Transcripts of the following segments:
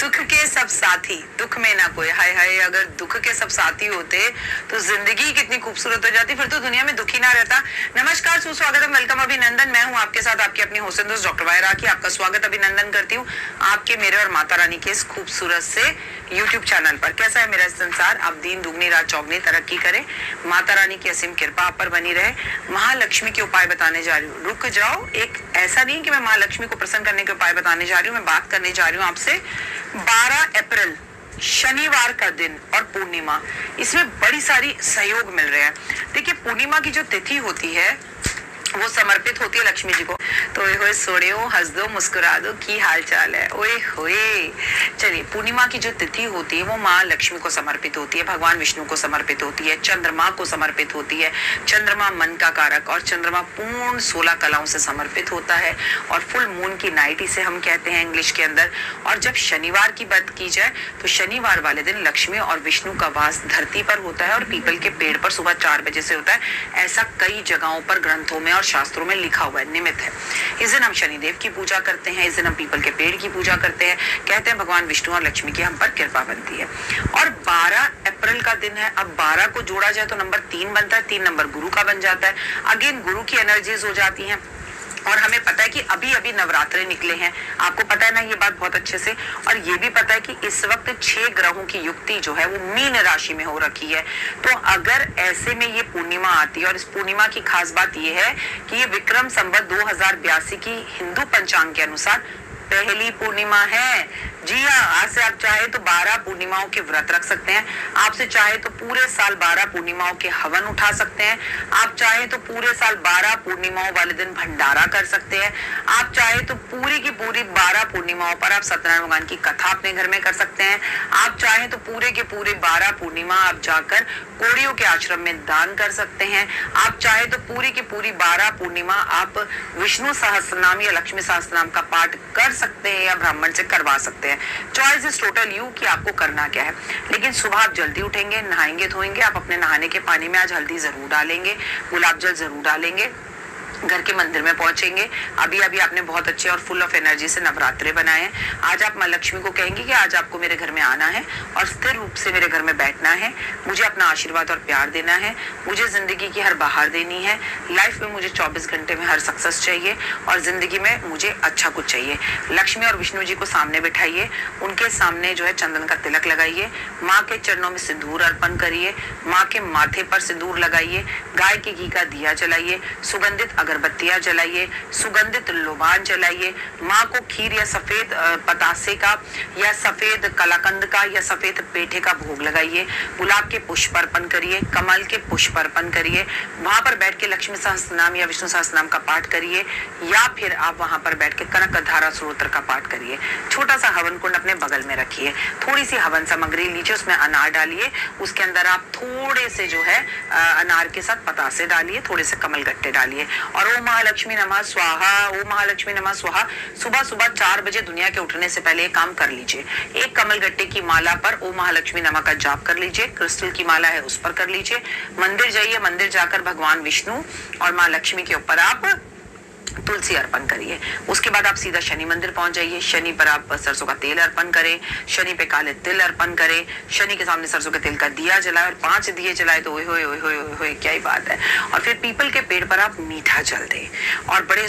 सुख के सब साथी दुख में ना कोई। हाय हाय, अगर दुख के सब साथी होते तो जिंदगी कितनी खूबसूरत हो जाती, फिर तो दुनिया में दुख ही ना रहता। नमस्कार, सुस्वागतम, वेलकम, अभिनंदन। मैं हूं आपके साथ आपकी अपनी होस्ट दोस्त डॉक्टर वायरा राखी। आपका स्वागत अभिनंदन करती हूँ आपके, मेरे और माता रानी के इस खूबसूरत से यूट्यूब चैनल पर। कैसा है मेरा संसार? आप दिन दुगनी रात चौगनी तरक्की करें, माता रानी की असीम कृपा आप पर बनी रहे। महालक्ष्मी के उपाय बताने जा रही हूँ। रुक जाओ, एक ऐसा नहीं कि मैं महालक्ष्मी को प्रसन्न करने के उपाय बताने जा रही हूँ, मैं बात करने जा रही हूँ आपसे 12 अप्रैल शनिवार का दिन और पूर्णिमा, इसमें बड़ी सारी सहयोग मिल रहे हैं। देखिए, पूर्णिमा की जो तिथि होती है वो समर्पित होती है लक्ष्मी जी को। तो ओए होए सोड़ियो, हंस दो, मुस्कुरा दो, की हाल चाल है, ओए होए। चलिए, पूर्णिमा की जो तिथि होती है वो माँ लक्ष्मी को समर्पित होती है, भगवान विष्णु को समर्पित होती है, चंद्रमा को समर्पित होती है। चंद्रमा मन का कारक और चंद्रमा पूर्ण 16 कलाओं से समर्पित होता है, और फुल मून की नाइट इसे हम कहते हैं इंग्लिश के अंदर। और जब शनिवार की बात की जाए तो शनिवार वाले दिन लक्ष्मी और विष्णु का वास धरती पर होता है और पीपल के पेड़ पर सुबह 4 बजे से होता है। ऐसा कई जगहों पर ग्रंथों में और शास्त्रों में लिखा हुआ है, निमित्त है। इस दिन हम शनिदेव की पूजा करते हैं, इस दिन हम पीपल के पेड़ की पूजा करते हैं। कहते हैं भगवान विष्णु और लक्ष्मी की हम पर कृपा बनती है। और 12 अप्रैल का दिन है। अब 12 को जोड़ा जाए तो नंबर 3 बनता है, 3 नंबर गुरु का बन जाता है। अगेन गुरु की एनर्जीज हो जाती हैं। और हमें पता है कि अभी अभी नवरात्रे निकले हैं, आपको पता है ना ये बात बहुत अच्छे से। और ये भी पता है कि इस वक्त 6 ग्रहों की युक्ति जो है वो मीन राशि में हो रखी है। तो अगर ऐसे में ये पूर्णिमा आती है, और इस पूर्णिमा की खास बात ये है कि ये विक्रम संवत 2082 की हिंदू पंचांग के अनुसार पहली पूर्णिमा है। जी हाँ, आज से आप चाहे तो 12 पूर्णिमाओं के व्रत रख सकते हैं, आपसे चाहे तो पूरे साल 12 पूर्णिमाओं के हवन उठा सकते हैं, आप चाहे तो पूरे साल 12 पूर्णिमाओं वाले दिन भंडारा कर सकते हैं, आप चाहे तो पूरी की पूरी 12 पूर्णिमाओं पर आप सत्यनारायण भगवान की कथा अपने घर में कर सकते हैं, आप चाहे तो पूरे के पूरे 12 पूर्णिमा आप जाकर कोड़ियों के आश्रम में दान कर सकते हैं, आप चाहे तो पूरी की पूरी 12 पूर्णिमा आप विष्णु सहस्त्रनाम या लक्ष्मी सहस्त्रनाम का पाठ कर सकते हैं या ब्राह्मण से करवा सकते हैं। चॉइस इज टोटल यू कि आपको करना क्या है। लेकिन सुबह आप जल्दी उठेंगे, नहाएंगे धोएंगे, आप अपने नहाने के पानी में आज हल्दी जरूर डालेंगे, गुलाब जल जरूर डालेंगे, घर के मंदिर में पहुंचेंगे। अभी अभी आपने बहुत अच्छे और फुल ऑफ एनर्जी से नवरात्रे बनाए हैं। आज आप माँ लक्ष्मी को कहेंगे कि आज आपको मेरे घर में आना है और स्थिर रूप से मेरे घर में बैठना है, मुझे अपना आशीर्वाद और प्यार देना है, मुझे जिंदगी की हर बहार देनी है, लाइफ में मुझे 24 घंटे में हर सक्सेस चाहिए और जिंदगी में मुझे अच्छा कुछ चाहिए। लक्ष्मी और विष्णु जी को सामने बिठाइए, उनके सामने जो है चंदन का तिलक लगाइए, माँ के चरणों में सिंदूर अर्पण करिए, माँ के माथे पर सिंदूर लगाइए, गाय के घी का दिया जलाइए, सुगंधित अगरबत्तियां जलाइए, सुगंधित लोबान जलाइए, माँ को खीर या सफेद पतासे का या सफेद कलाकंद का या सफेद पेठे का भोग लगाइए, गुलाब के पुष्प अर्पण करिए, कमल के पुष्प अर्पण करिए, वहां पर बैठ के लक्ष्मी सहस्त्रनाम या विष्णु सहस्त्रनाम का पाठ करिए, या फिर आप वहां पर बैठ के कनकधारा स्तोत्र का पाठ करिए। छोटा सा हवन कुंड अपने बगल में रखिए, थोड़ी सी हवन सामग्री लीजिए, उसमें अनार डालिए, उसके अंदर आप थोड़े से जो है अनार के साथ पतासे डालिए, थोड़े से कमल गट्टे डालिए, और ओम महालक्ष्मी नमः स्वाहा, ओम महालक्ष्मी नमः स्वाहा सुबह सुबह 4 बजे दुनिया के उठने से पहले एक काम कर लीजिए। एक कमल गट्टे की माला पर ओम महालक्ष्मी नमः का जाप कर लीजिए, क्रिस्टल की माला है उस पर कर लीजिए, मंदिर जाइए, मंदिर जाकर भगवान विष्णु और माँ लक्ष्मी के ऊपर आप तुलसी अर्पण करिए। उसके बाद आप सीधा शनि मंदिर पहुंच जाइए, शनि पर आप सरसों का तेल अर्पण करें, शनि पे काले तिल अर्पण करें, शनि के सामने सरसों के तेल का दिया जलाए और 5 दिए जलाए तो ओए होए ओए होए ओए होए क्या ही बात है। और फिर पीपल के पेड़ पर आप मीठा जल दें और बड़े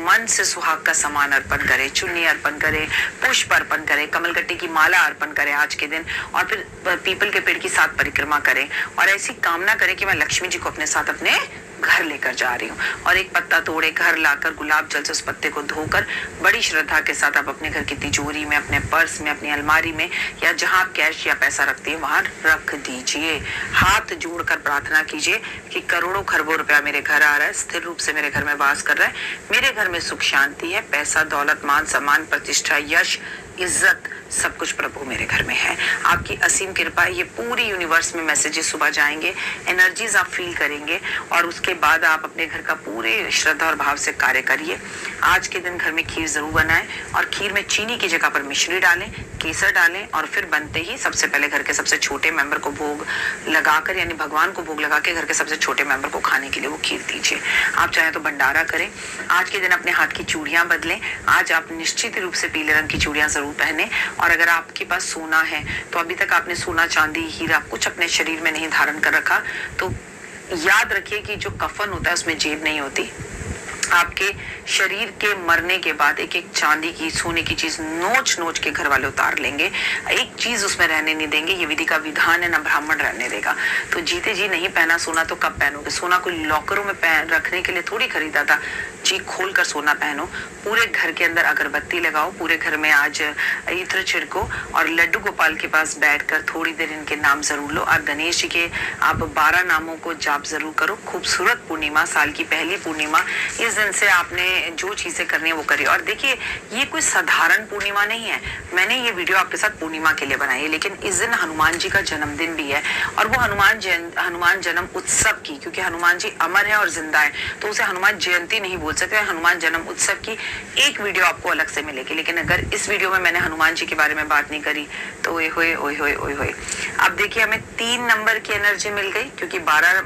मन से सुहाग का सामान अर्पण करें, चुन्नी अर्पण करें, पुष्प अर्पण करें, कमलगट्टे की माला अर्पण करें आज के दिन, और फिर पीपल के पेड़ की 7 परिक्रमा करें और ऐसी कामना करें कि मैं लक्ष्मी जी को अपने साथ अपने घर लेकर जा रही हूँ। और एक पत्ता तोड़े घर लाकर गुलाब जल से उस पत्ते को धोकर बड़ी श्रद्धा के साथ आप अपने घर की तिजोरी में, अपने पर्स में, अपनी अलमारी में या जहां आप कैश या पैसा रखते हैं वहां रख दीजिए। हाथ जोड़कर प्रार्थना कीजिए कि करोड़ों खरबों रुपया मेरे घर आ रहा है, स्थिर रूप से मेरे घर में वास कर रहा है, मेरे घर में सुख शांति है, पैसा दौलत मान सम्मान प्रतिष्ठा यश इज्जत सब कुछ प्रभु मेरे घर में है। आपकी असीम कृपा, ये पूरी यूनिवर्स में मैसेजेस सुबह जाएंगे, एनर्जीज आप फील करेंगे और उसके बाद आप अपने घर का पूरे श्रद्धा और भाव से कार्य करिए। आज के दिन घर में खीर जरूर बनाएं और खीर में चीनी की जगह पर मिश्री डालें, केसर डालें और फिर बनते ही सबसे पहले घर के सबसे छोटे मेंबर को भोग लगाकर, यानी भगवान को भोग लगा के घर के सबसे छोटे मेंबर को खाने के लिए वो खीर दीजिए। आप चाहे तो भंडारा करें। आज के दिन अपने हाथ की चूड़ियां बदलें। आज आप निश्चित रूप से पीले रंग की चूड़ियां जरूर पहने और अगर आपके पास सोना है तो अभी तक आपने सोना चांदी हीरा कुछ अपने शरीर में नहीं धारण कर रखा, तो याद रखिए कि जो कफन होता है उसमें जेब नहीं होती। आपके शरीर के मरने के बाद एक एक चांदी की सोने की चीज नोच नोच के घर वाले उतार लेंगे, एक चीज उसमें रहने नहीं देंगे। ये विधि का विधान है, ना ब्राह्मण रहने देगा। तो जीते जी नहीं पहना सोना तो कब पहनोगे? सोना कोई लॉकरों में रखने के लिए थोड़ी खरीदा था। जी खोल कर सोना पहनो, पूरे घर के अंदर अगरबत्ती लगाओ, पूरे घर में आज इत्र छिड़को और लड्डू गोपाल के पास बैठकर थोड़ी देर इनके नाम जरूर लो। और गणेश जी के आप 12 नामों को जाप जरूर करो। खूबसूरत पूर्णिमा, साल की पहली पूर्णिमा, इस दिन से आपने जो चीजें करनी है वो करिए। और देखिए ये कोई साधारण पूर्णिमा नहीं है, मैंने ये वीडियो आपके साथ पूर्णिमा के लिए बनाई है, लेकिन इस दिन हनुमान जी का जन्मदिन भी है। और वो हनुमान जन्म उत्सव की, क्योंकि हनुमान जी अमर है और जिंदा है, तो उसे हनुमान जयंती नहीं बोल सकते, हनुमान जन्म उत्सव की एक वीडियो आपको अलग से मिलेगी। लेकिन अगर इस वीडियो में मैंने हनुमान जी के बारे में बात नहीं करी तो ओए होए ओए होए ओए होए। अब देखिए हमें 3 नंबर की एनर्जी मिल गई, क्योंकि 12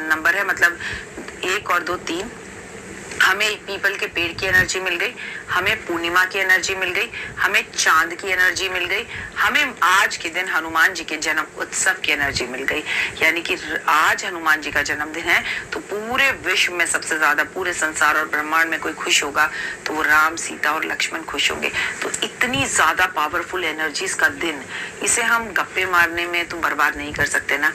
नंबर है, मतलब 1 और 2 3। हमें पीपल के पेड़ की एनर्जी मिल गई, हमें पूर्णिमा की एनर्जी मिल गई, हमें चांद की एनर्जी मिल गई, हमें आज के दिन हनुमान जी के जन्म उत्सव की एनर्जी मिल गई। यानी कि आज हनुमान जी का जन्मदिन है, तो पूरे विश्व में सबसे ज्यादा, पूरे संसार और ब्रह्मांड में कोई खुश होगा तो वो राम, सीता और लक्ष्मण खुश होंगे। तो इतनी ज्यादा पावरफुल एनर्जीज का दिन, इसे हम गप्पे मारने में तो बर्बाद नहीं कर सकते ना।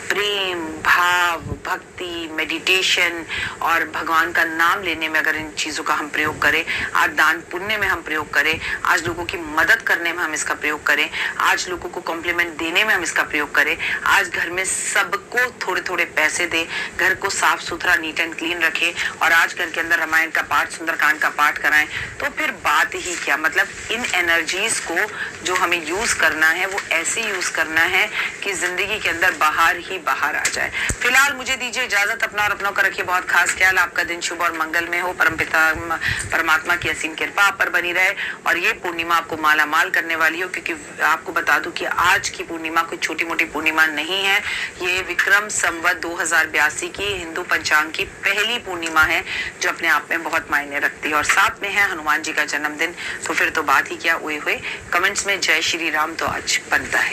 प्रेम, भाव, भक्ति, मेडिटेशन और भगवान का नाम लेने में अगर इन चीजों का हम प्रयोग करें, आज दान पुण्य में हम प्रयोग करें, आज लोगों की मदद करने में हम इसका प्रयोग करें, आज लोगों को कॉम्प्लीमेंट देने में हम इसका प्रयोग करें, आज घर में सबको थोड़े थोड़े पैसे दे, घर को साफ सुथरा नीट एंड क्लीन रखें, और आज घर के अंदर रामायण का पाठ, सुंदरकांड का पाठ कराएं, तो फिर बात ही क्या। मतलब इन एनर्जीज को जो हमें यूज करना है वो ऐसे यूज करना है कि जिंदगी के अंदर बाहर आ जाए। फिलहाल मुझे दीजिए इजाजत, अपना और अपनों का रखिए बहुत खास ख्याल। आपका दिन शुभ और मंगल में हो, परमपिता परमात्मा की असीम कृपा आप पर बनी रहे, और ये पूर्णिमा आपको माला माल करने वाली हो। क्योंकि आपको बता दूं कि आज की पूर्णिमा कोई छोटी मोटी पूर्णिमा नहीं है, ये विक्रम संवत 2082 की हिंदू पंचांग की पहली पूर्णिमा है, जो अपने आप में बहुत मायने रखती है। और साथ में है हनुमान जी का जन्मदिन, तो फिर तो बात ही क्या हुए। कमेंट्स में जय श्री राम तो आज बनता है।